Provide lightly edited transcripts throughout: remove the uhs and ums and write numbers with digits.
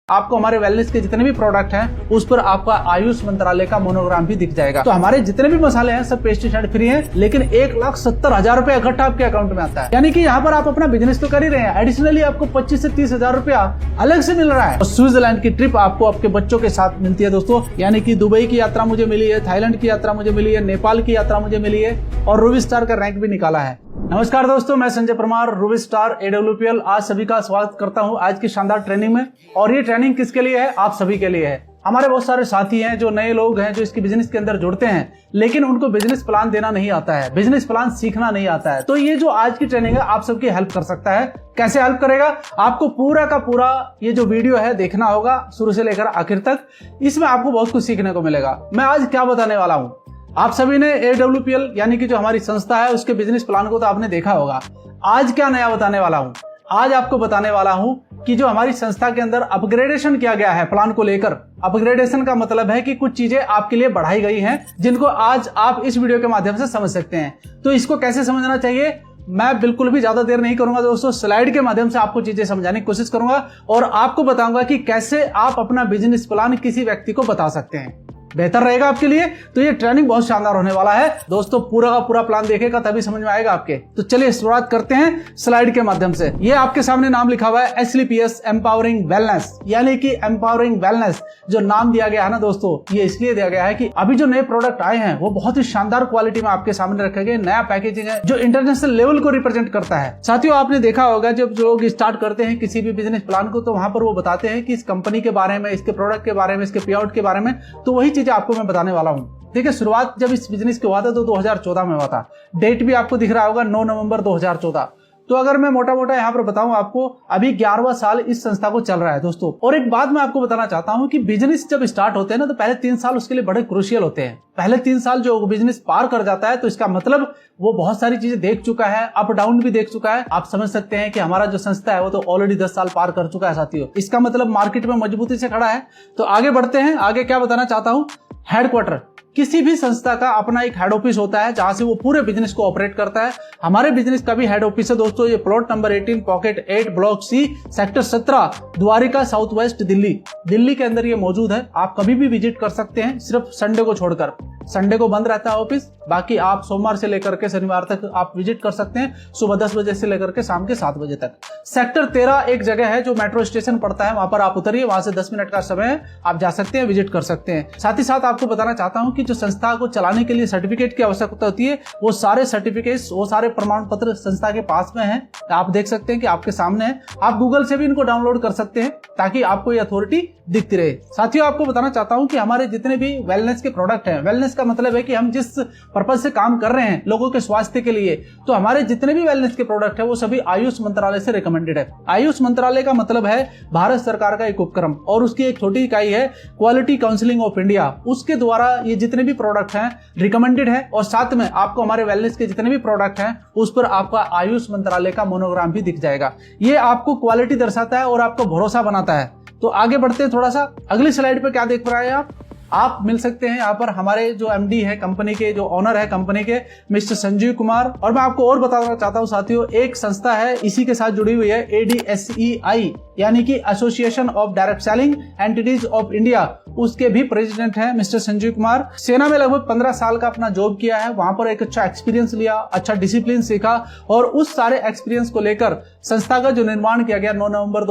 आपको हमारे वेलनेस के जितने भी प्रोडक्ट हैं उस पर आपका आयुष मंत्रालय का मोनोग्राम भी दिख जाएगा। तो हमारे जितने भी मसाले हैं सब पेस्टिसाइड फ्री हैं, लेकिन 1,70,000 रुपया इकट्ठा आपके अकाउंट में आता है। यानी कि यहाँ पर आप अपना बिजनेस तो कर ही रहे हैं, एडिशनली आपको 25 से 30,000 रुपया अलग से मिल रहा है। और स्विट्जरलैंड की ट्रिप आपको आपके बच्चों के साथ मिलती है दोस्तों, यानी कि दुबई की यात्रा मुझे मिली है, थाईलैंड की यात्रा मुझे मिली है, नेपाल की यात्रा मुझे मिली है और रूबी स्टार का रैंक भी निकाला है। नमस्कार दोस्तों, मैं Sanjay Parmar, Ruby star AWPL आज सभी का स्वागत करता हूं आज की शानदार ट्रेनिंग में। और ये ट्रेनिंग किसके लिए है? आप सभी के लिए है। हमारे बहुत सारे साथी हैं जो नए लोग हैं जो इसके बिजनेस के अंदर जुड़ते हैं, लेकिन उनको बिजनेस प्लान देना नहीं आता है, बिजनेस प्लान सीखना नहीं आता है। तो ये जो आज की ट्रेनिंग है आप सबकी हेल्प कर सकता है। कैसे हेल्प करेगा? आपको पूरा का पूरा ये जो वीडियो है देखना होगा शुरू से लेकर आखिर तक। इसमें आपको बहुत कुछ सीखने को मिलेगा। मैं आज क्या बताने वाला हूँ, आप सभी ने AWPL यानी कि जो हमारी संस्था है उसके बिजनेस प्लान को तो आपने देखा होगा। आज क्या नया बताने वाला हूं? आज आपको बताने वाला हूं कि जो हमारी संस्था के अंदर अपग्रेडेशन किया गया है प्लान को लेकर। अपग्रेडेशन का मतलब है कि कुछ चीजें आपके लिए बढ़ाई गई हैं जिनको आज आप इस वीडियो के माध्यम से समझ सकते हैं। तो इसको कैसे समझना चाहिए, मैं बिल्कुल भी ज्यादा देर नहीं करूंगा दोस्तों, स्लाइड के माध्यम से आपको चीजें समझाने की कोशिश करूंगा और आपको बताऊंगा कि कैसे आप अपना बिजनेस प्लान किसी व्यक्ति को बता सकते हैं। बेहतर रहेगा आपके लिए। तो ये ट्रेनिंग बहुत शानदार होने वाला है दोस्तों, पूरा का पूरा प्लान देखेगा तभी समझ में आएगा आपके। तो चलिए शुरुआत करते हैं स्लाइड के माध्यम से। ये आपके सामने नाम लिखा हुआ है SLPS एम्पावरिंग वेलनेस, यानी कि एम्पावरिंग वेलनेस जो नाम दिया गया है ना दोस्तों, ये इसलिए दिया गया है कि अभी जो नए प्रोडक्ट आए हैं वो बहुत ही शानदार क्वालिटी में आपके सामने रखे गए। नया पैकेजिंग है जो इंटरनेशनल लेवल को रिप्रेजेंट करता है। साथियों, आपने देखा होगा जब लोग स्टार्ट करते हैं किसी भी बिजनेस प्लान को तो वहां पर वो बताते हैं कि इस कंपनी के बारे में, इसके प्रोडक्ट के बारे में, इसके पे आउट के बारे में। तो वही चीजें आपको मैं बताने वाला हूं। देखिए, शुरुआत जब इस बिजनेस की हुआ था तो 2014 में हुआ था। डेट भी आपको दिख रहा होगा 9 नवंबर 2014। तो अगर मैं मोटा मोटा यहाँ पर बताऊं आपको, अभी 11वां साल इस संस्था को चल रहा है दोस्तों। और एक बात मैं आपको बताना चाहता हूं कि बिजनेस जब स्टार्ट होते हैं ना तो पहले 3 साल उसके लिए बड़े क्रूशियल होते हैं। पहले 3 साल जो बिजनेस पार कर जाता है तो इसका मतलब वो बहुत सारी चीजें देख चुका है, अप डाउन भी देख चुका है। आप समझ सकते हैं कि हमारा जो संस्था है वो तो ऑलरेडी 10 साल पार कर चुका है साथियों। इसका मतलब मार्केट में मजबूती से खड़ा है। तो आगे बढ़ते हैं। आगे क्या बताना चाहता हूं, हेडक्वार्टर। किसी भी संस्था का अपना एक हेड ऑफिस होता है जहां से वो पूरे बिजनेस को ऑपरेट करता है। हमारे बिजनेस का भी हेड ऑफिस है दोस्तों। ये plot number 18 pocket 8 block C sector 17 Dwarka south west Delhi के अंदर ये मौजूद है। आप कभी भी विजिट कर सकते हैं, सिर्फ संडे को छोड़कर। संडे को बंद रहता है ऑफिस, बाकी आप सोमवार से लेकर के शनिवार तक आप विजिट कर सकते हैं, सुबह 10 बजे से लेकर के शाम के 7 बजे तक। सेक्टर 13 एक जगह है जो मेट्रो स्टेशन पड़ता है, वहां पर आप उतरिए, वहां से 10 मिनट का समय है, आप जा सकते हैं, विजिट कर सकते हैं। साथ ही साथ आपको बताना चाहता हूं कि जो संस्था को चलाने के लिए सर्टिफिकेट की आवश्यकता होती है, वो सारे सर्टिफिकेट्स, वो सारे प्रमाण पत्र संस्था के पास में है। आप देख सकते हैं कि आपके सामने है। आप गूगल से भी इनको डाउनलोड कर सकते हैं ताकि आपको ये अथॉरिटी दिखती रहे। साथियों, आपको बताना चाहता हूं कि हमारे जितने भी वेलनेस के प्रोडक्ट हैं, वेलनेस का मतलब है कि हम जिस पर्पज से काम कर रहे हैं लोगों के स्वास्थ्य के लिए, तो हमारे जितने भी वेलनेस के प्रोडक्ट है वो सभी आयुष मंत्रालय से रिकमेंडेड है। आयुष मंत्रालय का मतलब है भारत सरकार का एक उपक्रम और उसकी एक छोटी इकाई है क्वालिटी काउंसिलिंग ऑफ इंडिया। उसके द्वारा ये जितने भी प्रोडक्ट हैं रिकमेंडेड है और साथ में आपको हमारे वेलनेस के जितने भी प्रोडक्ट हैं उस पर आपका आयुष मंत्रालय का मोनोग्राम भी दिख जाएगा। ये आपको क्वालिटी दर्शाता है और आपको भरोसा बनाता है। तो आगे बढ़ते हैं थोड़ा सा। अगली स्लाइड पे क्या देख रहे हैं आप मिल सकते हैं यहाँ पर हमारे जो MD है कंपनी के, जो ऑनर है कंपनी के, मिस्टर संजीव कुमार। और मैं आपको और बताना चाहता हूँ साथियों, एक संस्था है इसी के साथ जुड़ी हुई है, ADSEI यानी कि association of direct selling entities of India, उसके भी प्रेसिडेंट हैं मिस्टर संजीव कुमार। सेना में लगभग 15 साल का अपना जॉब किया है, वहां पर एक अच्छा एक्सपीरियंस लिया, अच्छा डिसिप्लिन सीखा और उस सारे एक्सपीरियंस को लेकर संस्था का जो निर्माण किया गया 9 नवंबर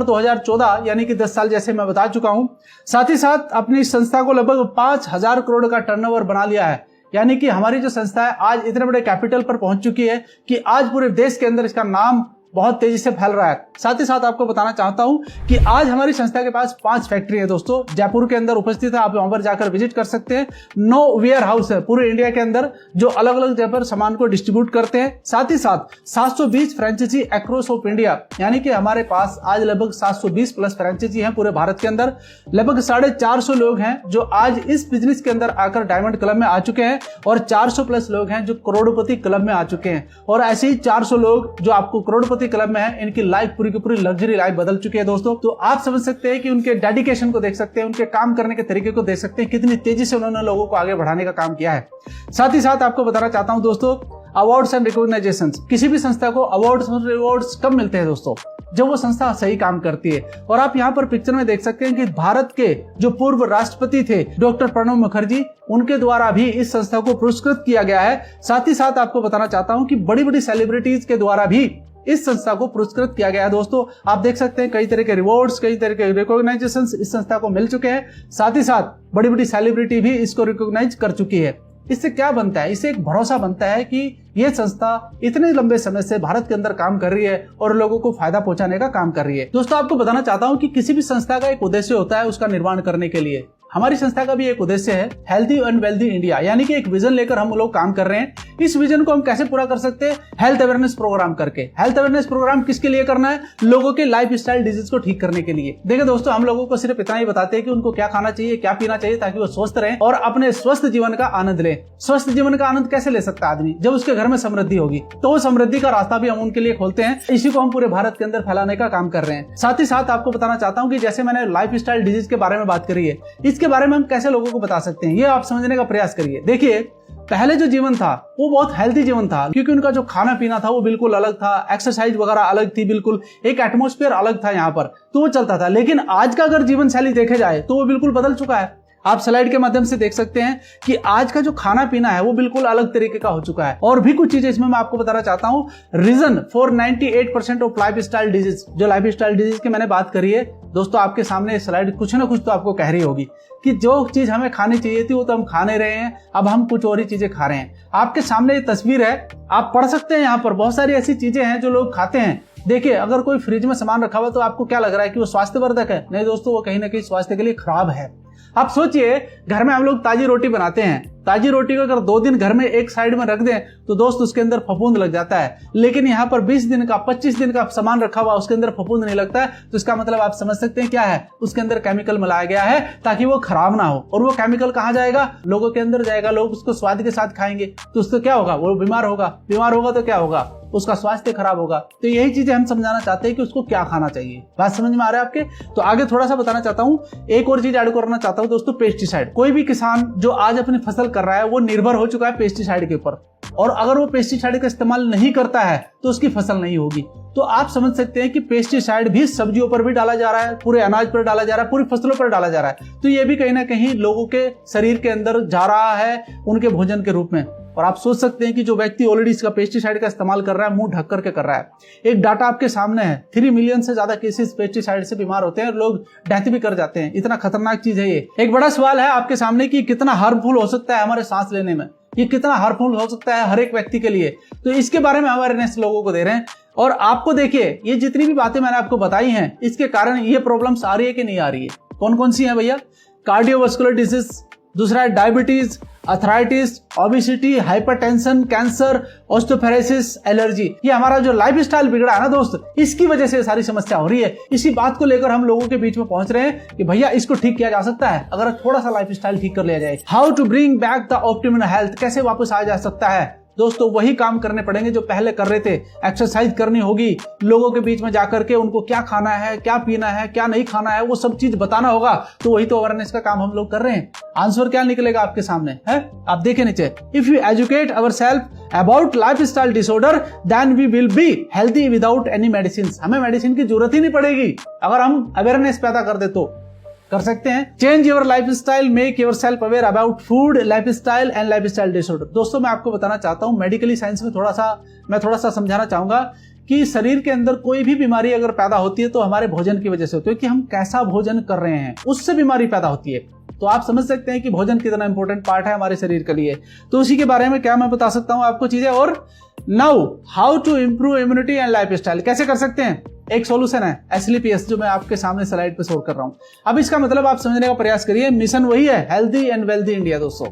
2014 यानी कि 10 साल जैसे मैं बता चुका हूं। साथ ही साथ अपनी इस संस्था को लगभग 5,000 करोड़ का टर्नओवर बना लिया है। यानी कि हमारी जो संस्था है आज इतने बड़े कैपिटल पर पहुंच चुकी है कि आज पूरे देश के अंदर इसका नाम बहुत तेजी से फैल रहा है। साथ ही साथ आपको बताना चाहता हूं कि आज हमारी संस्था के पास 5 फैक्ट्री है दोस्तों, जयपुर के अंदर उपस्थित है। आप वहां पर जाकर विजिट कर सकते हैं। 9 वेयर हाउस है पूरे इंडिया के अंदर जो अलग अलग जगह पर सामान को डिस्ट्रीब्यूट करते हैं। साथ ही साथ 720 फ्रेंचाइजी अक्रॉस ऑफ इंडिया, यानी कि हमारे पास आज लगभग 720 प्लस फ्रेंचाइजी हैं पूरे भारत के अंदर। लगभग 450 लोग हैं जो आज इस बिजनेस के अंदर आकर डायमंड क्लब में आ चुके हैं और 400 प्लस लोग हैं जो करोड़पति क्लब में आ चुके हैं। और ऐसे ही 400 लोग जो आपको करोड़पति क्लब में है, इनकी लाइफ पूरी की पूरी लग्जरी लाइफ बदल चुकी है दोस्तों। तो आप समझ सकते हैं कि उनके डेडिकेशन को देख सकते हैं, उनके काम करने के तरीके को देख सकते हैं, कितनी तेजी से उन्होंने लोगों को आगे बढ़ाने का काम किया है। साथ ही साथ आपको बताना चाहता हूं दोस्तों, अवार्ड्स एंड रिकॉग्नाइजेशन। किसी भी संस्था को अवार्ड्स और रिवॉर्ड्स कब मिलते हैं दोस्तों? जब वो संस्था सही काम करती है। और आप यहाँ पर पिक्चर में देख सकते हैं कि भारत के जो पूर्व राष्ट्रपति थे डॉक्टर प्रणब मुखर्जी, उनके द्वारा भी इस संस्था को पुरस्कृत किया गया है। साथ ही साथ आपको बताना चाहता हूं कि बड़ी बड़ी सेलिब्रिटीज के द्वारा भी इस संस्था को पुरस्कृत किया गया है। दोस्तों आप देख सकते हैं कई तरह के रिवॉर्ड्स, कई तरह के रिकॉग्नाइजेशन इस संस्था को मिल चुके हैं। साथ ही साथ बड़ी बड़ी सेलिब्रिटी भी इसको रिकॉग्नाइज कर चुकी है। इससे क्या बनता है? इससे एक भरोसा बनता है कि ये संस्था इतने लंबे समय से भारत के अंदर काम कर रही है और लोगों को फायदा पहुंचाने का काम कर रही है। दोस्तों आपको बताना चाहता हूं कि किसी भी संस्था का एक उद्देश्य होता है उसका निर्माण करने के लिए। हमारी संस्था का भी एक उद्देश्य है हेल्थी एंड वेल्थी इंडिया, यानी कि एक विजन लेकर हम लोग काम कर रहे हैं। इस विजन को हम कैसे पूरा कर सकते हैं? हेल्थ अवेयरनेस प्रोग्राम करके। हेल्थ अवेयरनेस प्रोग्राम किसके लिए करना है? लोगों के लाइफ स्टाइल डिजीज को ठीक करने के लिए। देखिए दोस्तों, हम लोगों को सिर्फ इतना ही बताते हैं कि उनको क्या खाना चाहिए, क्या पीना चाहिए ताकि वो स्वस्थ रहें और अपने स्वस्थ जीवन का आनंद लें। स्वस्थ जीवन का आनंद कैसे ले सकता है आदमी? जब उसके घर में समृद्धि होगी। तो वो समृद्धि का रास्ता भी हम उनके लिए खोलते हैं। इसी को हम पूरे भारत के अंदर फैलाने का काम कर रहे हैं। साथ ही साथ आपको बताना चाहता हूँ कि जैसे मैंने लाइफ स्टाइल डिजीज के बारे में बात करी है, इसके बारे में हम कैसे लोगों को बता सकते हैं, ये आप समझने का प्रयास करिए। देखिए पहले जो जीवन था वो बहुत हेल्थी जीवन था, क्योंकि उनका जो खाना पीना था वो बिल्कुल अलग था, एक्सरसाइज वगैरह अलग थी, बिल्कुल एक एटमॉस्फेयर अलग था यहाँ पर, तो वो चलता था। लेकिन आज का अगर जीवन शैली देखे जाए तो वो बिल्कुल बदल चुका है। आप स्लाइड के माध्यम से देख सकते हैं कि आज का जो खाना पीना है वो बिल्कुल अलग तरीके का हो चुका है। और भी कुछ चीजें इसमें मैं आपको बताना चाहता हूं। Reason for 98% of lifestyle disease, जो लाइफ स्टाइल डिजीज की मैंने बात करी है दोस्तों, आपके सामने स्लाइड कुछ ना कुछ तो आपको कह रही होगी कि जो चीज हमें खानी चाहिए थी वो तो हम खा नहीं रहे हैं, अब हम कुछ और ही चीजें खा रहे हैं। आपके सामने ये तस्वीर है, आप पढ़ सकते हैं, यहाँ पर बहुत सारी ऐसी चीजें हैं जो लोग खाते हैं। देखिए अगर कोई फ्रिज में सामान रखा हुआ तो आपको क्या लग रहा है कि वो स्वास्थ्यवर्धक है? नहीं दोस्तों, वो कहीं ना कहीं स्वास्थ्य के लिए खराब है। आप सोचिए, घर में हम लोग ताजी रोटी बनाते हैं, ताजी रोटी को अगर 2 दिन घर में एक साइड में रख दें तो दोस्त उसके अंदर फफूंद लग जाता है। लेकिन यहाँ पर 20 दिन का 25 दिन का सामान रखा हुआ, उसके अंदर फफूंद नहीं लगता है। तो इसका मतलब आप समझ सकते हैं क्या है? उसके अंदर केमिकल मिलाया गया है ताकि वो खराब ना हो। और वो केमिकल कहाँ जाएगा? लोगों के अंदर जाएगा। लोग उसको स्वाद के साथ खाएंगे तो उससे क्या होगा? वो बीमार होगा। बीमार होगा तो क्या होगा? उसका स्वास्थ्य खराब होगा। तो यही चीजें हम समझाना चाहते हैं कि उसको क्या खाना चाहिए। बात समझ में आ रहा है आपके? तो आगे थोड़ा सा बताना चाहता हूँ, एक और चीज ऐड करना चाहता हूँ दोस्तों, पेस्टिसाइड। कोई भी किसान जो आज अपनी फसल कर रहा है वो निर्भर हो चुका है पेस्टिसाइड के ऊपर, और अगर वो पेस्टिसाइड का इस्तेमाल नहीं करता है तो उसकी फसल नहीं होगी। तो आप समझ सकते हैं कि पेस्टिसाइड भी सब्जियों पर भी डाला जा रहा है, पूरे अनाज पर डाला जा रहा है, पूरी फसलों पर डाला जा रहा है। तो ये भी कहीं ना कहीं लोगों के शरीर के अंदर जा रहा है उनके भोजन के रूप में। और आप सोच सकते हैं कि जो व्यक्ति ऑलरेडी इसका पेस्टिसाइड का इस्तेमाल कर रहा है, मुंह ढक करके कर रहा है। एक डाटा आपके सामने है, 3 मिलियन से ज्यादा केसेस पेस्टिसाइड से बीमार होते हैं और लोग डेथ भी कर जाते हैं। इतना खतरनाक चीज है ये। एक बड़ा सवाल है आपके सामने कि कितना हार्मफुल हो सकता है हमारे सांस लेने में, ये कितना हार्मफुल हो सकता है हर एक व्यक्ति के लिए। तो इसके बारे में अवेयरनेस लोगों को दे रहे हैं। और आपको देखिए, ये जितनी भी बातें मैंने आपको बताई हैं, इसके कारण ये प्रॉब्लम्स आ रही है कि नहीं आ रही है? कौन कौन सी है भैया? कार्डियोवास्कुलर डिजीज, दूसरा है diabetes, arthritis, obesity, hypertension, cancer, osteoporosis, allergy. ये हमारा जो लाइफ स्टाइल बिगड़ा है ना दोस्त, इसकी वजह से सारी समस्या हो रही है। इसी बात को लेकर हम लोगों के बीच में पहुंच रहे हैं कि भैया इसको ठीक किया जा सकता है अगर थोड़ा सा लाइफ स्टाइल ठीक कर लिया जाए। How to bring back the optimal health, कैसे वापस आया जा सकता है दोस्तों? वही काम करने पड़ेंगे जो पहले कर रहे थे। एक्सरसाइज करनी होगी, लोगों के बीच में जाकर के उनको क्या खाना है, क्या पीना है, क्या नहीं खाना है, वो सब चीज बताना होगा। तो वही तो अवेयरनेस का काम हम लोग कर रहे हैं। आंसर क्या निकलेगा आपके सामने है? आप देखें नीचे, if you educate ourselves about life style disorder then we will be healthy without any medicine. हमें मेडिसिन की जरूरत ही नहीं पड़ेगी अगर हम अवेयरनेस पैदा कर दे तो। कर सकते हैं। Change your life style, make your self aware about food, life style and life style disorder. दोस्तों मैं आपको बताना चाहता हूं, मेडिकली साइंस में मैं थोड़ा सा समझाना चाहूंगा कि शरीर के अंदर कोई भी बीमारी अगर पैदा होती है तो हमारे भोजन की वजह से होती है, कि हम कैसा भोजन कर रहे हैं उससे बीमारी पैदा होती है। तो आप समझ सकते हैं कि भोजन कितना इंपॉर्टेंट पार्ट है हमारे शरीर के लिए। तो उसी के बारे में क्या मैं बता सकता हूं आपको चीजें। और now how to improve immunity and life style, कैसे कर सकते हैं? एक सॉल्यूशन है SLPS, जो मैं आपके सामने स्लाइड पे शो कर रहा हूं। अब इसका मतलब आप समझने का प्रयास करिए। मिशन वही है, हेल्दी एंड वेल्दी इंडिया। दोस्तों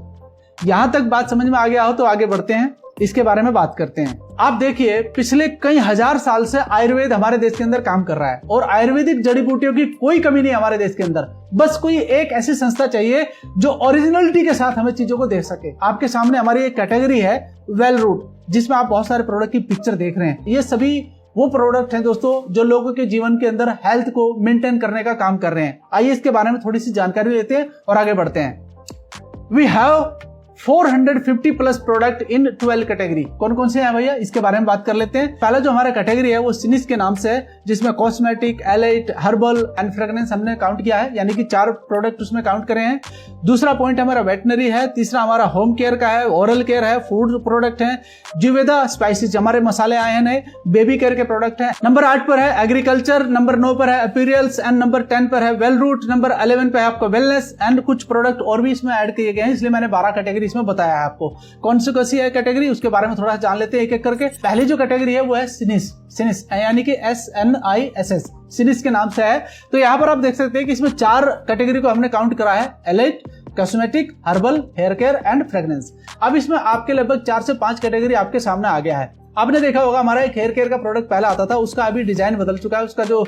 यहां तक बात समझ में आ गया हो तो आगे बढ़ते हैं, इसके बारे में बात करते हैं। आप देखिए, पिछले कई हजार साल से आयुर्वेद हमारे देश के अंदर काम कर रहा है और आयुर्वेदिक जड़ी बूटियों की कोई कमी नहीं हमारे देश के अंदर। बस कोई एक ऐसी संस्था चाहिए जो ओरिजिनलिटी के साथ हमें चीजों को देख सके। आपके सामने हमारी एक कैटेगरी है वेल रूट, जिसमें आप बहुत सारे प्रोडक्ट की पिक्चर देख रहे हैं। ये सभी वो प्रोडक्ट हैं दोस्तों जो लोगों के जीवन के अंदर हेल्थ को मेंटेन करने का काम कर रहे हैं। आइए इसके बारे में थोड़ी सी जानकारी लेते हैं और आगे बढ़ते हैं। We have 450 plus product in 12 category. कौन कौन से हैं भैया, इसके बारे में बात कर लेते हैं। पहला जो हमारा कैटेगरी है वो सिनिस के नाम से है, जिसमें cosmetic, elite, herbal and fragrance हमने काउंट किया है, यानी कि 4 प्रोडक्ट उसमें काउंट करे हैं। दूसरा पॉइंट हमारा वेटनरी है। तीसरा हमारा होम केयर का है, ओरल केयर है, फूड प्रोडक्ट है, जिवेदा स्पाइसेस हमारे मसाले आए हैं नए, बेबी केयर के प्रोडक्ट है। नंबर 8 पर है एग्रीकल्चर, नंबर 9 पर है अपीरियल्स एंड नंबर 10 पर है वेल रूट, नंबर 11 पे है आपका वेलनेस एंड कुछ प्रोडक्ट और भी इसमें ऐड किए गए हैं, इसलिए मैंने 12 कैटेगरी इसमें बताया है आपको। कौन सी है कैटेगरी, उसके बारे में थोड़ा सा जान लेते हैं एक एक करके। पहली जो कैटेगरी है वो है सिनिस, सिनिस यानी कि SNISS, सिनिस के नाम से है। तो यहाँ पर आप देख सकते हैं कि इसमें 4 कैटेगरी को हमने काउंट करा है, elite, cosmetic, herbal, hair care and fragrance. अब इसमें आपके लगभग 4 से 5 कैटेगरी आपके सामने आ गया है। आपने देखा होगा हमारा एक हेयर केयर का प्रोडक्ट पहला आता था, उसका अभी डिजाइन बदल चुका है, उसका जो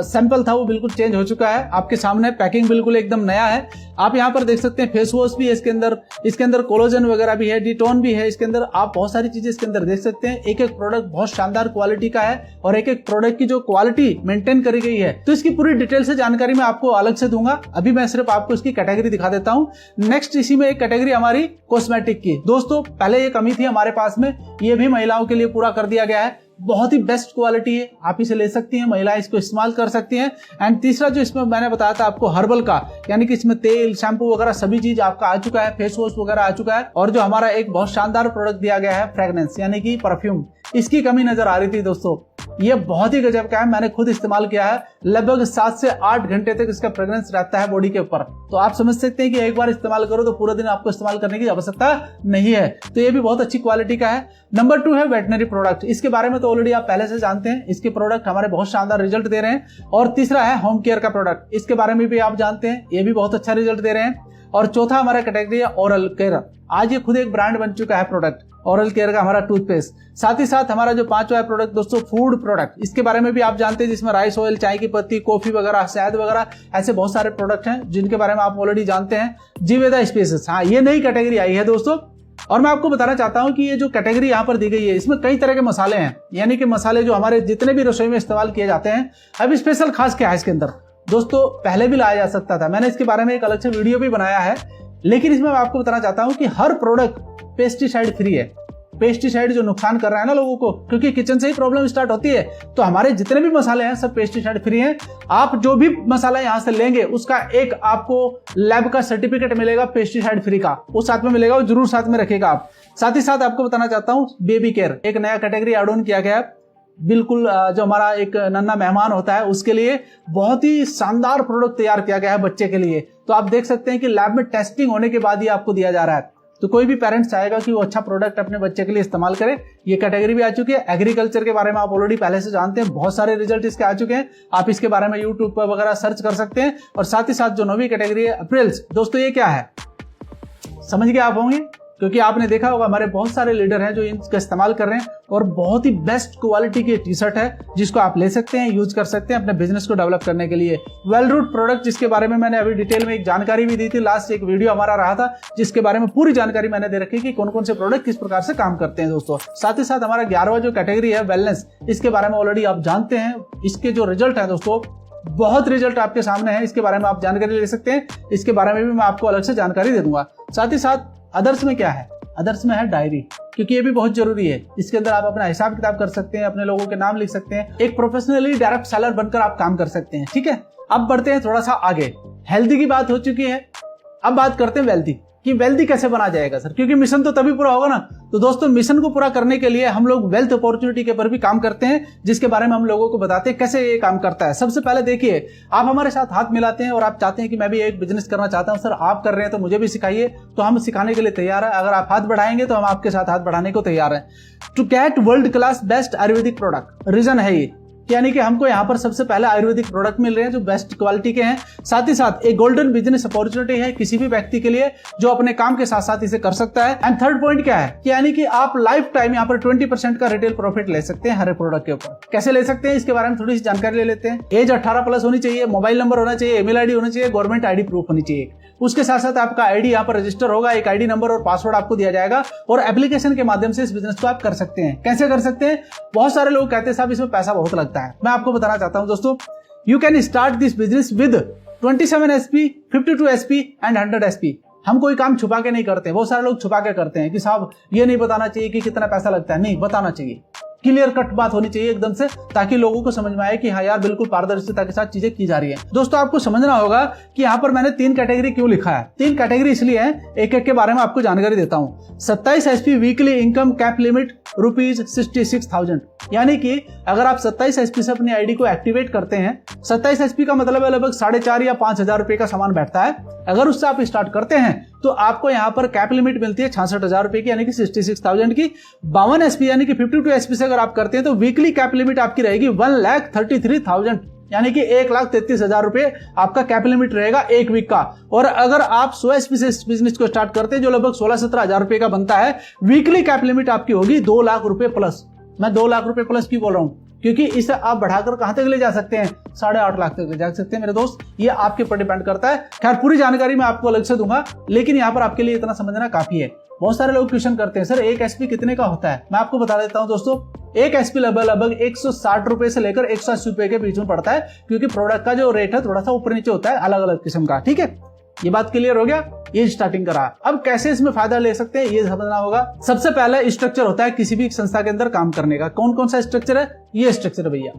सैंपल था वो बिल्कुल चेंज हो चुका है। आपके सामने पैकिंग बिल्कुल एकदम नया है। आप यहाँ पर देख सकते हैं फेस वॉश भी है इसके अंदर कोलोजन वगैरह भी है, डिटोन भी है इसके अंदर, आप बहुत सारी चीजें इसके अंदर देख सकते हैं। एक एक प्रोडक्ट बहुत शानदार क्वालिटी का है और एक एक प्रोडक्ट की जो क्वालिटी मेंटेन करी गई है, तो इसकी पूरी डिटेल से जानकारी मैं आपको अलग से दूंगा। अभी मैं सिर्फ आपको इसकी कैटेगरी दिखा देता हूँ। नेक्स्ट इसी में एक कैटेगरी हमारी कॉस्मेटिक की। दोस्तों पहले ये कमी थी हमारे पास में, ये भी महिलाओं के लिए पूरा कर दिया गया है। बहुत ही बेस्ट क्वालिटी है, आप इसे ले सकती हैं, महिलाएं इसको इस्तेमाल कर सकती हैं। एंड तीसरा जो इसमें मैंने बताया था आपको हर्बल का, यानी कि इसमें तेल, शैम्पू वगैरह सभी चीज आपका आ चुका है, फेस वॉश वगैरह आ चुका है। और जो हमारा एक बहुत शानदार प्रोडक्ट दिया गया है फ्रेग्रेंस यानी कि परफ्यूम, इसकी कमी नजर आ रही थी दोस्तों। ये बहुत ही गजब का है, मैंने खुद इस्तेमाल किया है। लगभग 7 से 8 घंटे तक इसका फ्रेग्रेंस रहता है बॉडी के ऊपर। तो आप समझ सकते हैं कि एक बार इस्तेमाल करो तो पूरा दिन आपको इस्तेमाल करने की आवश्यकता नहीं है। तो ये भी बहुत अच्छी क्वालिटी का है। नंबर 2 है वेटनरी प्रोडक्ट। इसके बारे में तो ऑलरेडी आप पहले से जानते हैं, इसके प्रोडक्ट हमारे बहुत शानदार रिजल्ट दे रहे हैं। और तीसरा है होम केयर का प्रोडक्ट, इसके बारे में भी आप जानते हैं, ये भी बहुत अच्छा रिजल्ट दे रहे हैं। और चौथा हमारा कैटेगरी है ओरल केयर। आज ये खुद एक ब्रांड बन चुका है प्रोडक्ट, ओरल केयर का हमारा टूथपेस्ट। साथ ही साथ हमारा जो 5वां प्रोडक्ट दोस्तों फूड प्रोडक्ट, इसके बारे में भी आप जानते हैं, जिसमें राइस ऑयल, चाय की पत्ती, कॉफी वगैरह, शहद वगैरह, ऐसे बहुत सारे प्रोडक्ट हैं जिनके बारे में आप ऑलरेडी जानते हैं। जिवेदा स्पाइसेस, हाँ ये नई कैटेगरी आई है दोस्तों। और मैं आपको बताना चाहता हूं कि ये जो कैटेगरी यहाँ पर दी गई है, इसमें कई तरह के मसाले हैं, यानी कि मसाले जो हमारे जितने भी रसोई में इस्तेमाल किए जाते हैं। अब स्पेशल खास क्या है इसके अंदर दोस्तों, पहले भी लाया जा सकता था, मैंने इसके बारे में एक अलग से वीडियो भी बनाया है, लेकिन इसमें मैं आपको बताना चाहता हूं कि हर प्रोडक्ट पेस्टिसाइड फ्री है। पेस्टिसाइड जो नुकसान कर रहा है ना लोगों को, क्योंकि किचन से ही प्रॉब्लम स्टार्ट होती है, तो हमारे जितने भी मसाले हैं सब पेस्टिसाइड फ्री हैं। आप जो भी मसाला यहां से लेंगे उसका एक आपको लैब का सर्टिफिकेट मिलेगा पेस्टिसाइड फ्री का, वो साथ में मिलेगा, वो जरूर साथ में रखेगा आप। साथ ही साथ आपको बताना चाहता हूं बेबी केयर, एक नया कैटेगरी एड ऑन किया गया है। बिल्कुल जो हमारा एक नन्हा मेहमान होता है उसके लिए बहुत ही शानदार प्रोडक्ट तैयार किया गया है बच्चे के लिए। तो आप देख सकते हैं कि लैब में टेस्टिंग होने के बाद ही आपको दिया जा रहा है। तो कोई भी पेरेंट्स चाहेगा कि वो अच्छा प्रोडक्ट अपने बच्चे के लिए इस्तेमाल करे। ये कैटेगरी भी आ चुकी है। एग्रीकल्चर के बारे में आप ऑलरेडी पहले से जानते हैं, बहुत सारे रिजल्ट इसके आ चुके हैं, आप इसके बारे में यूट्यूब पर वगैरह सर्च कर सकते हैं। और साथ ही साथ जो 9वीं कैटेगरी है अप्रैल्स, दोस्तों ये क्या है समझ गए आप होंगे, क्योंकि आपने देखा होगा हमारे बहुत सारे लीडर हैं जो इनका इस्तेमाल कर रहे हैं और बहुत ही बेस्ट क्वालिटी की टी शर्ट है जिसको आप ले सकते हैं, यूज कर सकते हैं अपने बिजनेस को डेवलप करने के लिए। वेल रूट प्रोडक्ट, जिसके बारे में मैंने अभी डिटेल में एक जानकारी भी दी थी, लास्ट एक वीडियो हमारा रहा था जिसके बारे में पूरी जानकारी मैंने दे रखी कि कौन कौन से प्रोडक्ट किस प्रकार से काम करते हैं दोस्तों। साथ ही साथ हमारा 11वां जो कैटेगरी है वेलनेस, इसके बारे में ऑलरेडी आप जानते हैं। इसके जो रिजल्ट है दोस्तों, बहुत रिजल्ट आपके सामने है, इसके बारे में आप जानकारी ले सकते हैं। इसके बारे में भी मैं आपको अलग से जानकारी दे दूंगा। साथ ही साथ अदर्स में क्या है, अदर्स में है डायरी, क्योंकि ये भी बहुत जरूरी है। इसके अंदर आप अपना हिसाब किताब कर सकते हैं, अपने लोगों के नाम लिख सकते हैं, एक प्रोफेशनली डायरेक्ट सेलर बनकर आप काम कर सकते हैं। ठीक है, अब बढ़ते हैं थोड़ा सा आगे। हेल्दी की बात हो चुकी है, अब बात करते हैं वेल्दी कि वेल्दी कैसे बना जाएगा सर, क्योंकि मिशन तो तभी पूरा होगा ना। तो दोस्तों मिशन को पूरा करने के लिए हम लोग वेल्थ अपॉर्चुनिटी के ऊपर भी काम करते हैं, जिसके बारे में हम लोगों को बताते हैं कैसे ये काम करता है। सबसे पहले देखिए, आप हमारे साथ हाथ मिलाते हैं और आप चाहते हैं कि मैं भी एक बिजनेस करना चाहता हूं सर, आप कर रहे हैं तो मुझे भी सिखाइए, तो हम सिखाने के लिए तैयार है। अगर आप हाथ बढ़ाएंगे तो हम आपके साथ हाथ बढ़ाने को तैयार है। To get world class best Ayurvedic product, reason है ये, यानी कि हमको यहाँ पर सबसे पहले आयुर्वेदिक प्रोडक्ट मिल रहे हैं जो बेस्ट क्वालिटी के हैं। साथ ही साथ एक गोल्डन बिजनेस अपॉर्चुनिटी है किसी भी व्यक्ति के लिए जो अपने काम के साथ साथ इसे कर सकता है। एंड थर्ड पॉइंट क्या है कि यानी कि आप लाइफ टाइम यहाँ पर 20% का रिटेल प्रॉफिट ले सकते हैं हर एक प्रोडक्ट के ऊपर। कैसे ले सकते हैं इसके बारे में थोड़ी सी जानकारी ले लेते हैं। एज 18+ होनी चाहिए, मोबाइल नंबर होना चाहिए, ईमेल आईडी होना चाहिए, गवर्नमेंट आईडी प्रूफ होनी चाहिए। उसके साथ साथ आपका आईडी यहाँ पर रजिस्टर होगा, एक आईडी नंबर और पासवर्ड आपको दिया जाएगा और एप्लीकेशन के माध्यम से इस बिजनेस को आप कर सकते हैं। कैसे कर सकते हैं? बहुत सारे लोग कहते हैं साहब इसमें पैसा बहुत लगता है। मैं आपको बताना चाहता हूं दोस्तों, you can start this business with 27 SP, 52 SP and 100 SP। हम कोई काम छुपा के नहीं करते, बहुत सारे लोग छुपा के करते हैं कि साहब ये नहीं बताना चाहिए कि कितना पैसा लगता है। नहीं, बताना चाहिए, क्लियर कट बात होनी चाहिए एकदम से, ताकि लोगों को समझ में आए कि हाँ यार बिल्कुल पारदर्शिता के साथ चीजें की जा रही है। दोस्तों आपको समझना होगा कि यहाँ पर मैंने 3 कैटेगरी क्यों लिखा है। 3 कैटेगरी इसलिए है, एक एक के बारे में आपको जानकारी देता हूँ। 27 SP weekly income cap limit ₹66,000, यानी कि अगर आप 27 एसपी से अपनी आईडी को एक्टिवेट करते हैं, 27 एसपी का मतलब है लगभग 4,500 या 5,000 रुपए का सामान बैठता है। अगर उससे आप स्टार्ट करते हैं तो आपको यहाँ पर कैप लिमिट मिलती है 66,000 रुपए की, यानी कि 66,000 की। 52 एसपी यानी कि 52 एसपी से अगर आप करते हैं तो वीकली कैप लिमिट आपकी रहेगी 1,33,000, यानी कि 1,33,000 रुपए आपका कैप लिमिट रहेगा एक वीक का। और अगर आप 100 एसपी से इस बिजनेस को स्टार्ट करते हैं जो लगभग 16-17 रुपए का बनता है, वीकली कैप लिमिट आपकी होगी 2 लाख रुपए प्लस। मैं 2 लाख रुपए प्लस क्यों बोल रहा हूं? क्योंकि इसे आप बढ़ाकर कहां तक ले जा सकते हैं, 8.5 लाख तक ले जा सकते हैं मेरे दोस्त। ये आपके ऊपर डिपेंड करता है। खैर पूरी जानकारी मैं आपको अलग से दूंगा, लेकिन यहाँ पर आपके लिए इतना समझना काफी है। बहुत सारे लोग क्वेश्चन करते हैं सर एक एसपी कितने का होता है। मैं आपको बता देता हूं दोस्तों, एक एसपी लगभग 160 रुपए से लेकर 180 रुपए के बीच में पड़ता है, क्योंकि प्रोडक्ट का जो रेट है थोड़ा सा ऊपर नीचे होता है अलग अलग किस्म का। ठीक है, ये बात क्लियर हो गया। ये स्टार्टिंग करा, अब कैसे इसमें फायदा ले सकते हैं ये समझना होगा। सबसे पहला स्ट्रक्चर होता है किसी भी संस्था के अंदर काम करने का। कौन कौन सा स्ट्रक्चर है? ये स्ट्रक्चर है भैया।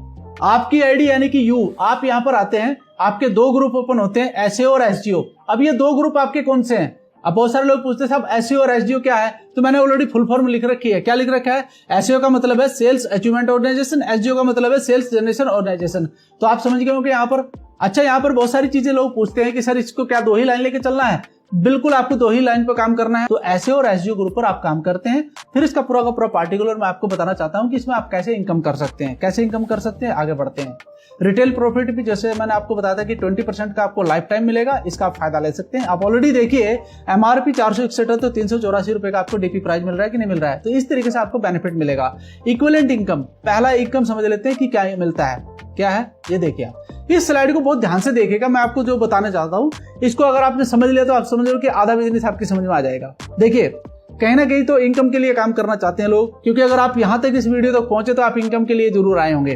आपकी आईडी यानी कि यू, आप यहाँ पर आते हैं, आपके 2 ग्रुप ओपन होते हैं, एसईओ और एसजीओ। अब ये 2 ग्रुप आपके कौन से हैं? अब बहुत सारे लोग पूछते हैं साहब एसईओ और एसजीओ क्या है, तो मैंने ऑलरेडी फुल फॉर्म लिख रखी है। क्या लिख रखा है? एसईओ का मतलब है सेल्स अचीवमेंट ऑर्गेनाइजेशन, एसजीओ का मतलब है सेल्स जनरेशन ऑर्गेनाइजेशन। तो आप समझ गए हो कि यहाँ पर अच्छा, यहाँ पर बहुत सारी चीजें लोग पूछते हैं कि सर इसको क्या 2 ही लाइन लेके चलना है? बिल्कुल आपको 2 ही लाइन पर काम करना है। तो एसईओ और एसजीओ ग्रुप पर आप काम करते हैं। फिर इसका पूरा का पूरा पार्टिकुलर मैं आपको बताना चाहता हूं कि इसमें आप कैसे इनकम कर सकते हैं। कैसे इनकम कर सकते हैं, आगे बढ़ते हैं। रिटेल प्रॉफिट भी जैसे मैंने आपको बताया था कि 20% का आपको लाइफ टाइम मिलेगा, इसका आप फायदा ले सकते हैं। आप ऑलरेडी देखिए एमआरपी 461 है तो 384 रुपए का आपको डीपी प्राइस मिल रहा है कि नहीं मिल रहा है। तो इस तरीके से आपको बेनिफिट मिलेगा। इक्विवेलेंट इनकम, पहला इनकम समझ लेते हैं कि क्या मिलता है। क्या है ये देखिए, आप इस स्लाइड को बहुत ध्यान से देखिएगा। मैं आपको जो बताना चाहता हूं इसको अगर आपने समझ लिया तो आप समझ लो कि आधा बिजनेस आपकी समझ में आ जाएगा। देखिए कहीं ना कहीं तो इनकम के लिए काम करना चाहते हैं लोग, क्योंकि अगर आप यहां तक इस वीडियो तक पहुंचे तो आप इनकम के लिए जरूर आए होंगे।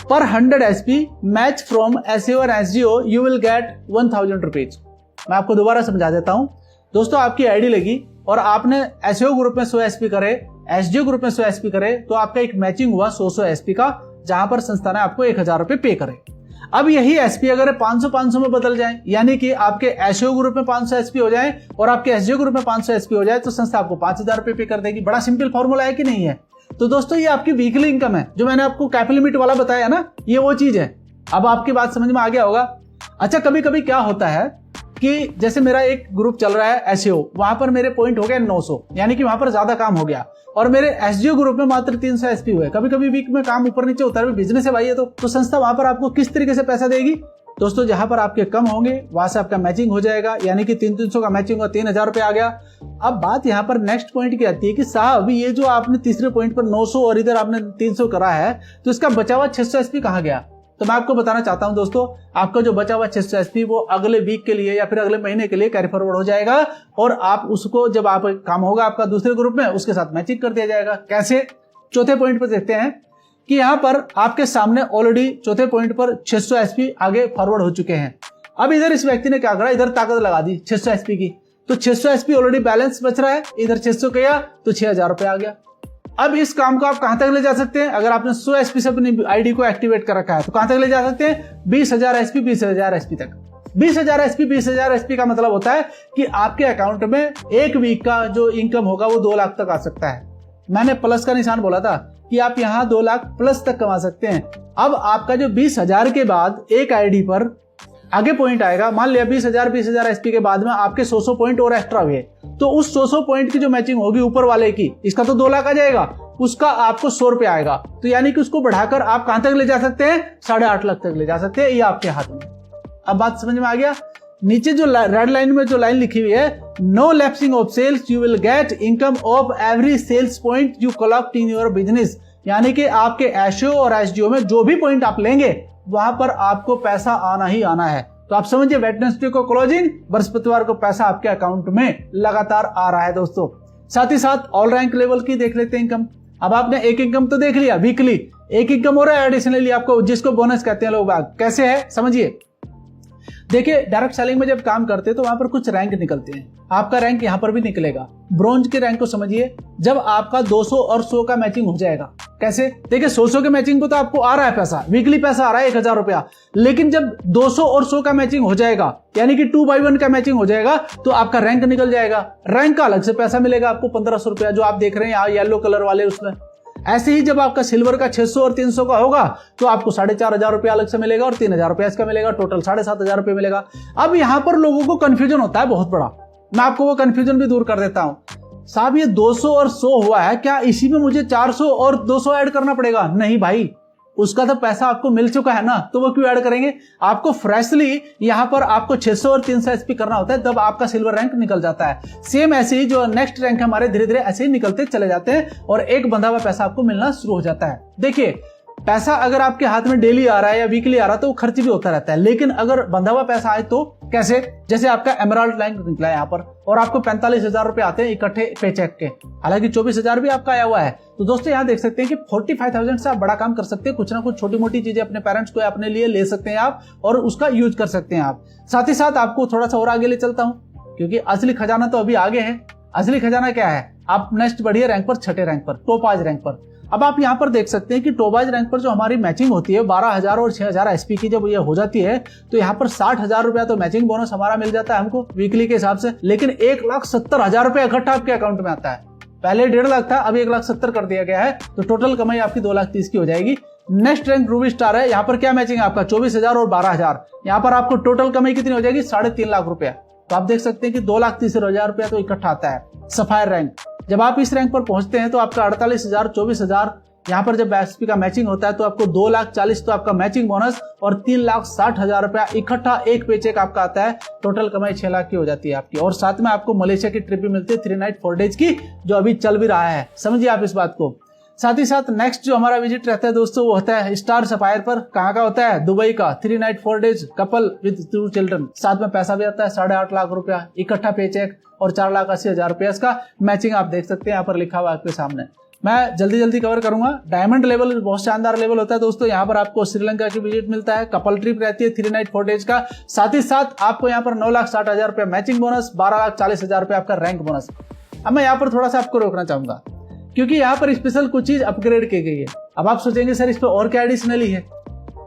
पर 100 एसपी मैच फ्रॉम एसईओ और एसजीओ यू विल गेट 1000 रुपीज। मैं आपको दोबारा समझा देता हूं दोस्तों, आपकी आईडी लगी और आपने एसईओ ग्रुप में 100 एसपी करे, एसजीओ ग्रुप में 100 एसपी करे, तो आपका एक मैचिंग हुआ 100 एसपी का, जहां पर संस्था ने आपको 1000 रुपए पे करे। अब यही एसपी अगर 500-500 में बदल जाए, यानी कि आपके एसईओ ग्रुप में 500 एसपी हो जाए और आपके एसजीओ ग्रुप में 500 एसपी हो जाए, तो संस्था आपको 5000 रुपए पे कर देगी। बड़ा सिंपल फॉर्मूला है कि नहीं है? तो दोस्तों ये आपकी वीकली इनकम है, जो मैंने आपको कैप लिमिट वाला बताया ना, ये वो चीज है। अब आपकी बात समझ में आ गया होगा। अच्छा, कभी कभी क्या होता है कि जैसे मेरा एक ग्रुप चल रहा है एसईओ, वहां पर मेरे पॉइंट हो गए 900, यानी कि वहां पर ज्यादा काम हो गया, और मेरे एसजीओ ग्रुप में मात्र 300 एसपी हुए। कभी कभी वीक में काम ऊपर नीचे होता है, बिजनेस है भाई ये तो संस्था वहां पर आपको किस तरीके से पैसा देगी दोस्तों? जहां पर आपके कम होंगे वहां से आपका मैचिंग हो जाएगा, यानी कि 300 का मैचिंग हुआ, 3000 रुपए आ गया। अब बात यहाँ पर नेक्स्ट पॉइंट की आती है कि साहब ये जो आपने तीसरे पॉइंट पर 900 और इधर आपने 300 करा है, तो इसका बचा हुआ 600 एसपी कहाँ गया? तो मैं आपको बताना चाहता हूं दोस्तों, आपका जो बचा हुआ 600 एसपी वो अगले वीक के लिए या फिर अगले महीने के लिए कैरी फॉरवर्ड हो जाएगा, और आप उसको जब आप काम होगा आपका दूसरे ग्रुप में, उसके साथ मैचिंग कर दिया जाएगा। कैसे? चौथे पॉइंट पर देखते हैं कि यहां पर आपके सामने ऑलरेडी चौथे पॉइंट पर 600 एसपी आगे फॉरवर्ड हो चुके हैं। अब इधर इस व्यक्ति ने क्या करा, इधर ताकत लगा दी 600 एसपी की, तो 600 एसपी ऑलरेडी बैलेंस बच रहा है, इधर 600 किया तो 6000 रुपए आ गया। अब इस काम को आप कहां तक ले जा सकते हैं? अगर आपने 100 एसपी से अपनी आईडी को एक्टिवेट कर रखा है तो कहां तक ले जा सकते हैं? 20,000 एसपी, 20,000 एसपी तक। 20,000 एसपी, 20,000 एसपी का मतलब होता है कि आपके अकाउंट में एक वीक का जो इनकम होगा वो 2 लाख तक आ सकता है। मैंने प्लस का निशान बोला था कि आप यहाँ 2 लाख प्लस तक कमा सकते हैं। अब आपका जो 20,000 के बाद एक आईडी पर आगे पॉइंट आएगा, मान लिया 20,000 एसपी के बाद में आपके 100 पॉइंट और एक्स्ट्रा हुए, तो उस 100 पॉइंट की जो मैचिंग होगी ऊपर वाले की, इसका तो 2 लाख आ जाएगा, उसका आपको 100 रुपए आएगा। तो यानी कि उसको बढ़ाकर आप कहां तक ले जा सकते हैं? 8.5 लाख तक ले जा सकते हैं। ये आपके हाथ में। अब बात समझ में आ गया? नीचे जो रेड लाइन में जो लाइन लिखी हुई है, no lapsing of sales, you will get income of every sales point you collect in your business. यानी कि आपके एसईओ और एसजीओ में जो भी पॉइंट आप लेंगे वहां पर आपको पैसा आना ही आना है। तो आप समझिए, वेडनेसडे को क्लोजिंग, बृहस्पतिवार को पैसा आपके अकाउंट में लगातार आ रहा है दोस्तों। साथ ही साथ ऑल रैंक लेवल की देख लेते हैं इनकम। अब आपने एक इनकम तो देख लिया वीकली, एक इनकम हो रहा है एडिशनली आपको, जिसको बोनस कहते हैं लोग। कैसे है समझिए देखिए डायरेक्ट सेलिंग में जब काम करते हैं तो वहां पर कुछ रैंक निकलते हैं, आपका रैंक यहाँ पर भी निकलेगा। ब्रॉन्ज के रैंक को समझिए, जब आपका 200 और 100 का मैचिंग हो जाएगा। कैसे? देखिए 100 के मैचिंग को तो आपको आ रहा है पैसा, वीकली पैसा आ रहा है 1000 रुपया, लेकिन जब 200 और 100 का मैचिंग हो जाएगा, यानी कि 2/1 का मैचिंग हो जाएगा, तो आपका रैंक निकल जाएगा। रैंक का अलग से पैसा मिलेगा आपको 1500 रुपया, जो आप देख रहे हैं यहाँ येलो कलर वाले उसमें। ऐसे ही जब आपका सिल्वर का 600 और 300 का होगा तो आपको 4500 रुपया अलग से मिलेगा और 3000 रुपया इसका मिलेगा, टोटल 7500 रुपया मिलेगा। अब यहां पर लोगों को कंफ्यूजन होता है बहुत बड़ा, मैं आपको वो कंफ्यूजन भी दूर कर देता हूं। साहब ये 200 और 100 हुआ है, क्या इसी में मुझे 400 और 200 ऐड करना पड़ेगा? नहीं भाई, उसका तो पैसा आपको मिल चुका है ना, तो वो क्यों ऐड करेंगे? आपको फ्रेशली यहां पर आपको 600 और 300 एसपी करना होता है, तब आपका सिल्वर रैंक निकल जाता है। सेम ऐसे ही जो नेक्स्ट रैंक हमारे धीरे धीरे ऐसे ही निकलते चले जाते हैं और एक बंधा हुआ पैसा आपको मिलना शुरू हो जाता है। देखिए पैसा अगर आपके हाथ में डेली आ रहा है या वीकली आ रहा है तो वो खर्च भी होता रहता है, लेकिन अगर बंधा हुआ पैसा आए तो कैसे? जैसे आपका एमराल्ड रैंक निकला है यहाँ पर और आपको 45,000 रुपए आते हैं इकट्ठे पेचेक के, हालांकि 24,000 भी आपका आया हुआ है। तो दोस्तों यहाँ देख सकते हैं कि 45,000 से आप बड़ा काम कर सकते हैं, कुछ ना कुछ छोटी मोटी चीजें अपने पेरेंट्स को अपने लिए ले सकते हैं आप और उसका यूज कर सकते हैं आप। साथ ही साथ आपको थोड़ा सा और आगे ले चलता हूँ, क्योंकि असली खजाना तो अभी आगे है। असली खजाना क्या है? आप नेक्स्ट बढ़िए रैंक पर, छठे रैंक पर, टोपाज रैंक पर। अब आप यहाँ पर देख सकते हैं कि टोपाज रैंक पर जो हमारी मैचिंग होती है 12,000 और 6,000 एसपी की जब ये हो जाती है तो यहाँ पर 60,000 रुपया तो मैचिंग बोनस हमारा मिल जाता है हमको वीकली के हिसाब से, लेकिन 1,70,000 रुपया इकट्ठा आपके अकाउंट में आता है। पहले 1.5 लाख था, अब 1,70,000 कर दिया गया है, तो टोटल कमाई आपकी 2,30,000 की हो जाएगी। नेक्स्ट रैंक रूबी स्टार है, यहाँ पर क्या मैचिंग है आपका 24,000 और 12,000, यहाँ पर आपको टोटल कमाई कितनी हो जाएगी? 3.5 लाख रुपया। तो आप देख सकते हैं कि 2,30,000 रुपया तो इकट्ठा आता है। सफायर रैंक, जब आप इस रैंक पर पहुंचते हैं तो आपका 48,000, 24,000, यहाँ पर जब एसपी का मैचिंग होता है तो आपको 2,40,000 तो आपका मैचिंग बोनस और 3,60,000 रुपया इकट्ठा एक पेचेक आपका आता है। टोटल कमाई 6 लाख की हो जाती है आपकी, और साथ में आपको मलेशिया की ट्रिप भी मिलती है 3 नाइट 4 डेज की, जो अभी चल भी रहा है, समझिए आप इस बात को। साथ ही साथ नेक्स्ट जो हमारा विजिट रहता है दोस्तों वो होता है स्टार सफायर पर। कहाँ का होता है? दुबई का। 3 night 4 days couple with 2 children, साथ में पैसा भी आता है 8.5 लाख रुपया इकट्ठा पेचेक और 4,80,000 रुपया इसका मैचिंग आप देख सकते हैं यहाँ पर लिखा हुआ आपके सामने। मैं जल्दी जल्दी कवर करूंगा। डायमंड लेवल बहुत शानदार लेवल होता है दोस्तों, यहाँ पर आपको श्रीलंका की विजिट मिलता है, कपल ट्रिप रहती है 3 नाइट 4 डेज का, साथ ही साथ आपको यहाँ पर 9,60,000 रुपया मैचिंग बोनस, 12,40,000 रुपया आपका रैंक बोनस। अब मैं यहाँ पर थोड़ा सा आपको रोकना चाहूंगा क्योंकि यहाँ पर स्पेशल कुछ चीज अपग्रेड की गई है। अब आप सोचेंगे सर इस पर और क्या एडिशनली है?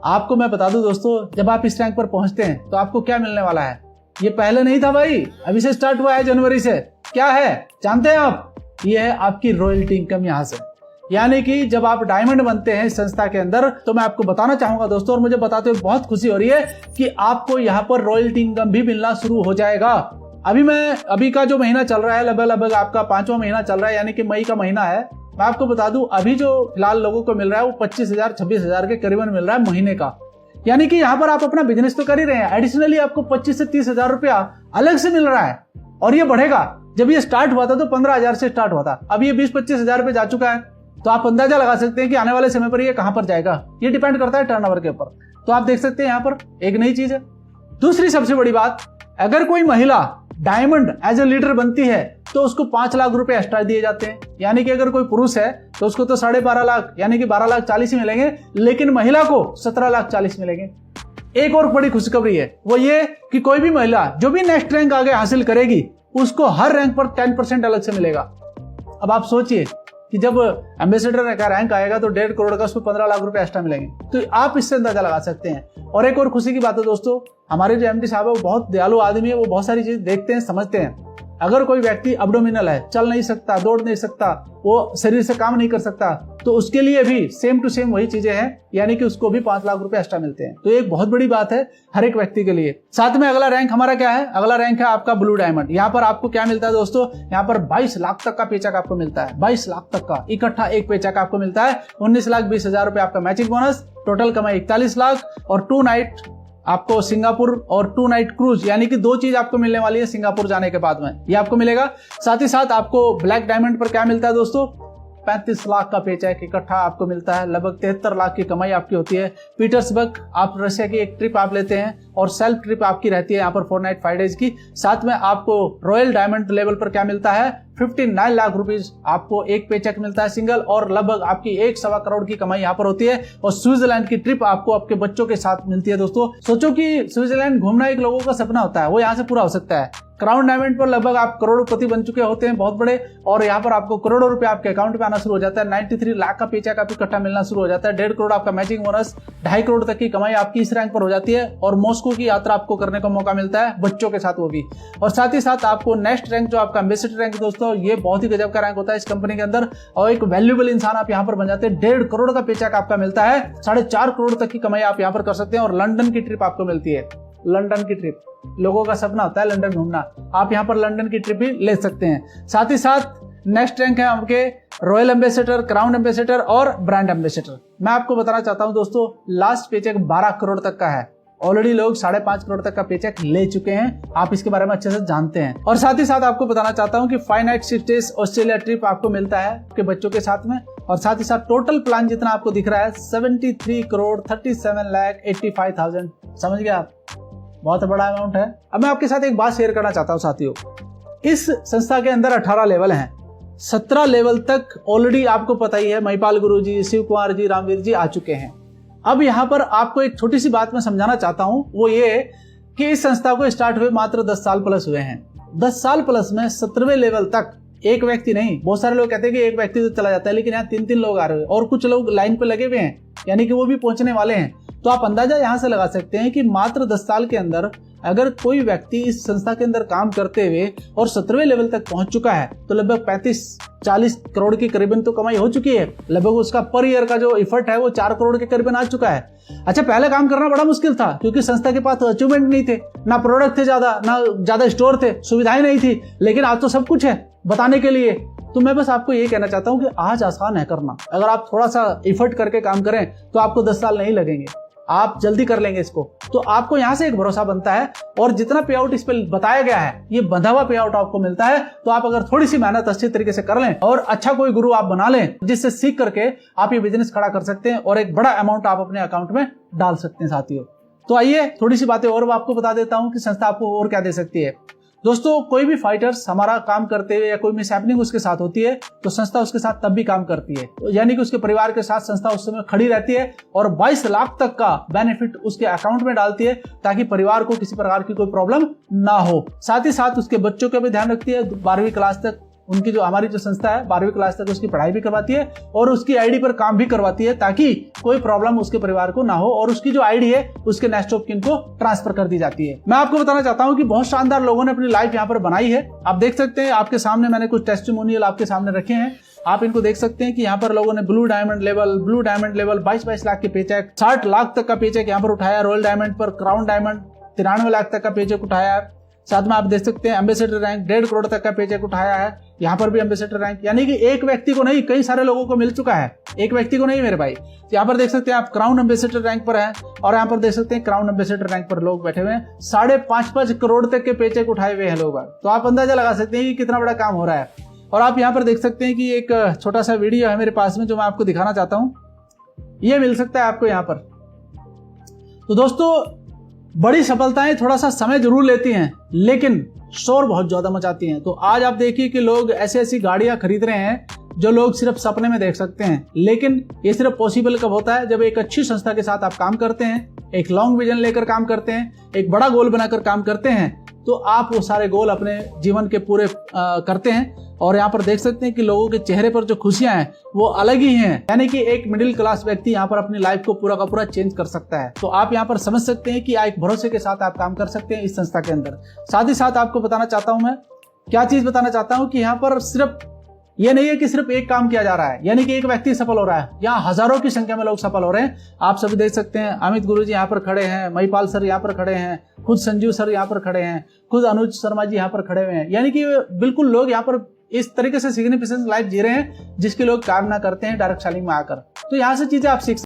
आपको मैं बता दूं दोस्तों, जब आप इस रैंक पर पहुंचते हैं तो आपको क्या मिलने वाला है। ये पहले नहीं था भाई, अभी से स्टार्ट हुआ है जनवरी से। क्या है जानते हैं आप? ये है आपकी रॉयल्टी इनकम यहाँ से, यानी कि जब आप डायमंड बनते हैं इस संस्था के अंदर तो मैं आपको बताना चाहूंगा दोस्तों, और मुझे बताते हुए बहुत खुशी हो रही है कि आपको यहाँ पर रॉयल्टी इनकम भी मिलना शुरू हो जाएगा। अभी का जो महीना चल रहा है लगभग आपका 5वां महीना चल रहा है, यानी कि मई का महीना है। मैं आपको बता दूं अभी जो फिलहाल लोगों को मिल रहा है वो 25,000 26,000 के करीबन मिल रहा है महीने का, यानी कि यहाँ पर आप अपना बिजनेस तो कर ही रहे हैं, एडिशनली आपको 25 से 30,000 रुपया अलग से मिल रहा है और ये बढ़ेगा। जब ये स्टार्ट हुआ था तो 15,000 से स्टार्ट हुआ था, अब ये 20-25,000 रुपये जा चुका है, तो आप अंदाजा लगा सकते हैं कि आने वाले समय पर ये कहां पर जाएगा। ये डिपेंड करता है टर्नओवर के ऊपर। तो आप देख सकते हैं यहाँ पर एक नई चीज है। दूसरी सबसे बड़ी बात, अगर कोई महिला डायमंड एज ए लीडर बनती है तो उसको 5 लाख रुपए एक्स्ट्रा दिए जाते हैं, यानी कि अगर कोई पुरुष है तो उसको तो 12.5 लाख यानी कि 12,40,000 ही मिलेंगे, लेकिन महिला को 17,40,000 मिलेंगे। एक और बड़ी खुशखबरी है, वो ये कि कोई भी महिला जो भी नेक्स्ट रैंक आगे हासिल करेगी उसको हर रैंक पर 10% अलग से मिलेगा। अब आप सोचिए कि जब एम्बेसडर का रैंक आएगा तो 1.5 करोड़ का उसको 15 लाख रुपए एक्स्ट्रा मिलेंगे, तो आप इससे अंदाजा लगा सकते हैं। और एक और खुशी की बात है दोस्तों, हमारे जो एमडी साहब है वो बहुत दयालु आदमी है, वो बहुत सारी चीज देखते हैं, समझते हैं। अगर कोई व्यक्ति अब्डोमिनल है, चल नहीं सकता, दौड़ नहीं सकता, वो शरीर से काम नहीं कर सकता, तो उसके लिए भी सेम टू सेम वही चीजें हैं, यानी कि उसको भी 5 लाख रुपए एक्स्ट्रा मिलते हैं। तो एक बहुत बड़ी बात है हर एक व्यक्ति के लिए। साथ में अगला रैंक हमारा क्या है? अगला रैंक है आपका ब्लू डायमंड। यहाँ पर आपको क्या मिलता है दोस्तों? यहाँ पर 22 लाख तक का पेचेक आपको मिलता है, 22 लाख तक का इकट्ठा एक पेचेक आपको मिलता है। 19,20,000 रुपए आपका मैचिंग बोनस, टोटल कमाई 41 लाख और 2 नाइट आपको सिंगापुर और 2 नाइट क्रूज, यानी कि 2 चीज आपको मिलने वाली है सिंगापुर जाने के बाद में, ये आपको मिलेगा। साथ ही साथ आपको ब्लैक डायमंड पर क्या मिलता है दोस्तों? 35 लाख का पेचेक इकट्ठा आपको मिलता है, लगभग 73 लाख की कमाई आपकी होती है। पीटर्सबर्ग आप रशिया की एक ट्रिप आप लेते हैं और सेल्फ ट्रिप आपकी रहती है यहाँ पर 4 नाइट 5 डेज की। साथ में आपको रॉयल डायमंड लेवल पर क्या मिलता है, 59 लाख रुपीज आपको एक पे चेक मिलता है सिंगल, और लगभग आपकी 1.25 करोड़ की कमाई यहाँ पर होती है। और स्विट्जरलैंड की ट्रिप आपको आपके बच्चों के साथ मिलती है। दोस्तों सोचो कि स्विट्जरलैंड घूमना एक लोगों का सपना होता है, वो यहाँ से पूरा हो सकता है। क्राउन डायमंड पर लगभग आप करोड़पति बन चुके होते हैं, बहुत बड़े, और यहाँ पर आपको करोड़ों रुपए आपके अकाउंट में आना शुरू हो जाता है। 93 लाख का पेचेक आपको इकट्ठा मिलना शुरू हो जाता है। 1.5 करोड़ आपका मैचिंग बोनस, 2.5 करोड़ तक की कमाई आपकी इस रैंक पर हो जाती है। और मॉस्को की यात्रा आपको करने का मौका मिलता है बच्चों के साथ, वो भी। और साथ ही साथ आपको नेक्स्ट रैंक जो आपका एम्बेसडर रैंक दोस्तों, ये बहुत ही गजब का रैंक होता है इस कंपनी के अंदर, और एक वैल्यूएबल इंसान आप यहाँ पर बन जाते हैं। 1.5 करोड़ का पेचेक आपका मिलता है, 4.5 करोड़ तक की कमाई आप यहाँ पर कर सकते हैं। और लंदन की ट्रिप आपको मिलती है। लंदन की ट्रिप लोगों का सपना होता है लंदन घूमना, आप यहाँ पर लंदन की ट्रिप भी ले सकते हैं। साथ ही साथ नेक्स्ट रैंक है आपके रॉयल एम्बेसडर, क्राउन एम्बेसडर और ब्रांड एम्बेसडर। मैं आपको बताना चाहता हूं दोस्तों, लास्ट पेचेक 12 करोड़ तक का है। ऑलरेडी लोग 5.5 करोड़ तक का पेचेक ले चुके हैं, आप इसके बारे में अच्छे से जानते हैं। और साथ ही साथ आपको बताना चाहता हूं कि 5 नाइट 6 डेज ऑस्ट्रेलिया ट्रिप आपको मिलता है आपके बच्चों के साथ में। और साथ ही साथ टोटल प्लान जितना आपको दिख रहा है 73 करोड़ 37 लाख 85,000, समझ गए आप, बहुत बड़ा अमाउंट है। अब मैं आपके साथ एक बात शेयर करना चाहता हूं साथियों, इस संस्था के अंदर 18 लेवल हैं, 17 लेवल तक ऑलरेडी आपको पता ही है महिपाल गुरुजी, शिव कुमार जी, रामवीर जी आ चुके हैं। अब यहाँ पर आपको एक छोटी सी बात मैं समझाना चाहता हूं, वो ये कि इस संस्था को स्टार्ट हुए मात्र 10 साल प्लस हुए हैं। 10 साल प्लस में 17वें लेवल तक एक व्यक्ति नहीं, बहुत सारे लोग कहते हैं कि एक व्यक्ति तो चला जाता है, लेकिन यहाँ 3-3 लोग आ रहे हैं और कुछ लोग लाइन पे लगे हुए हैं, यानी कि वो भी पहुंचने वाले हैं। तो आप अंदाजा यहां से लगा सकते हैं कि मात्र 10 साल के अंदर अगर कोई व्यक्ति इस संस्था के अंदर काम करते हुए और 17वें लेवल तक पहुंच चुका है तो लगभग 35-40 करोड़ की करीबन तो कमाई हो चुकी है। लगभग उसका पर ईयर का जो इफर्ट है वो 4 करोड़ के करीबन आ चुका है। अच्छा, पहले काम करना बड़ा मुश्किल था क्योंकि संस्था के पास अचीवमेंट नहीं थे, ना प्रोडक्ट थे ज्यादा, ना ज्यादा स्टोर थे, सुविधाएं नहीं थी, लेकिन आज तो सब कुछ है बताने के लिए। तो मैं बस आपको ये कहना चाहता हूं कि आज आसान है करना। अगर आप थोड़ा सा इफर्ट करके काम करें तो आपको 10 साल नहीं लगेंगे, आप जल्दी कर लेंगे इसको। तो आपको यहां से एक भरोसा बनता है, और जितना पे आउट इस पे बताया गया है ये बंधा हुआ पे आउट आपको मिलता है। तो आप अगर थोड़ी सी मेहनत अच्छे तरीके से कर लें और अच्छा कोई गुरु आप बना लें जिससे सीख करके आप ये बिजनेस खड़ा कर सकते हैं और एक बड़ा अमाउंट आप अपने अकाउंट में डाल सकते हैं साथियों। तो आइए थोड़ी सी बातें और आपको बता देता हूं कि संस्था आपको और क्या दे सकती है। दोस्तों, कोई भी फाइटर्स हमारा काम करते हुए या कोई मिसहैपनिंग उसके साथ होती है तो संस्था उसके साथ तब भी काम करती है, तो यानी कि उसके परिवार के साथ संस्था उस समय खड़ी रहती है और 22 लाख तक का बेनिफिट उसके अकाउंट में डालती है ताकि परिवार को किसी प्रकार की कोई प्रॉब्लम ना हो। साथ ही साथ उसके बच्चों का भी ध्यान रखती है, 12वीं क्लास तक उनकी जो हमारी जो संस्था है 12वीं क्लास तक उसकी पढ़ाई भी करवाती है और उसकी आईडी पर काम भी करवाती है ताकि कोई प्रॉब्लम उसके परिवार को ना हो, और उसकी जो आईडी है उसके नेक्स्ट ऑफ किन को ट्रांसफर कर दी जाती है। मैं आपको बताना चाहता हूं कि बहुत शानदार लोगों ने अपनी लाइफ यहाँ पर बनाई है। आप देख सकते हैं, आपके सामने मैंने कुछ टेस्टिमोनियल आपके सामने रखे हैं, आप इनको देख सकते हैं कि यहाँ पर लोगों ने ब्लू डायमंड लेवल 22 लाख के पेचेक, 60 लाख तक का पेचेक यहाँ पर उठाया, रॉयल डायमंड पर, क्राउन डायमंड 93 लाख तक का पेचेक उठाया। साथ में आप देख सकते हैं एम्बेसडर रैंक 1.5 करोड़ तक का पेचेक उठाया है, यहाँ पर भी एम्बेसडर रैंक, यानी कि एक व्यक्ति को नहीं कई सारे लोगों को मिल चुका है, एक व्यक्ति को नहीं मेरे भाई। यहाँ पर देख सकते हैं आप क्राउन एम्बेसडर रैंक पर हैं और यहाँ पर देख सकते हैं क्राउन एम्बेसडर रैंक पर लोग बैठे हुए हैं, 5.5 करोड़ तक के पेचेक उठाए हुए हैं लोग। तो आप अंदाजा लगा सकते हैं कि कितना बड़ा काम हो रहा है। और आप यहाँ पर देख सकते हैं कि एक छोटा सा वीडियो है मेरे पास में जो मैं आपको दिखाना चाहता हूँ, ये मिल सकता है आपको यहाँ पर। तो दोस्तों, बड़ी सफलताएं थोड़ा सा समय जरूर लेती हैं लेकिन शोर बहुत ज्यादा मचाती हैं। तो आज आप देखिए कि लोग ऐसी ऐसी गाड़ियां खरीद रहे हैं जो लोग सिर्फ सपने में देख सकते हैं, लेकिन ये सिर्फ पॉसिबल कब होता है जब एक अच्छी संस्था के साथ आप काम करते हैं, एक लॉन्ग विजन लेकर काम करते हैं, एक बड़ा गोल बनाकर काम करते हैं, तो आप वो सारे गोल अपने जीवन के पूरे करते हैं। और यहाँ पर देख सकते हैं कि लोगों के चेहरे पर जो खुशियां हैं वो अलग ही हैं, यानी कि एक मिडिल क्लास व्यक्ति यहाँ पर अपनी लाइफ को पूरा का पूरा चेंज कर सकता है। तो आप यहाँ पर समझ सकते हैं कि एक भरोसे के साथ आप काम कर सकते हैं इस संस्था के अंदर। साथ ही साथ आपको बताना चाहता हूं, मैं क्या चीज बताना चाहता हूं कि यहाँ पर सिर्फ ये नहीं है कि सिर्फ एक काम किया जा रहा है, यानी कि एक व्यक्ति सफल हो रहा है, यहाँ हजारों की संख्या में लोग सफल हो रहे हैं। आप सभी देख सकते हैं, अमित गुरुजी यहाँ पर खड़े हैं, महिपाल सर यहाँ पर खड़े हैं, खुद संजीव सर यहाँ पर खड़े हैं, खुद अनुज शर्मा जी यहाँ पर खड़े हुए हैं, यानी कि बिल्कुल लोग यहाँ पर इस तरीके से सिग्निफिकेंट लाइफ जी रहे हैं जिसके लोग कामना करते हैं डायरेक्ट सेलिंग में आकर। तो यहाँ से चीजें आप सीख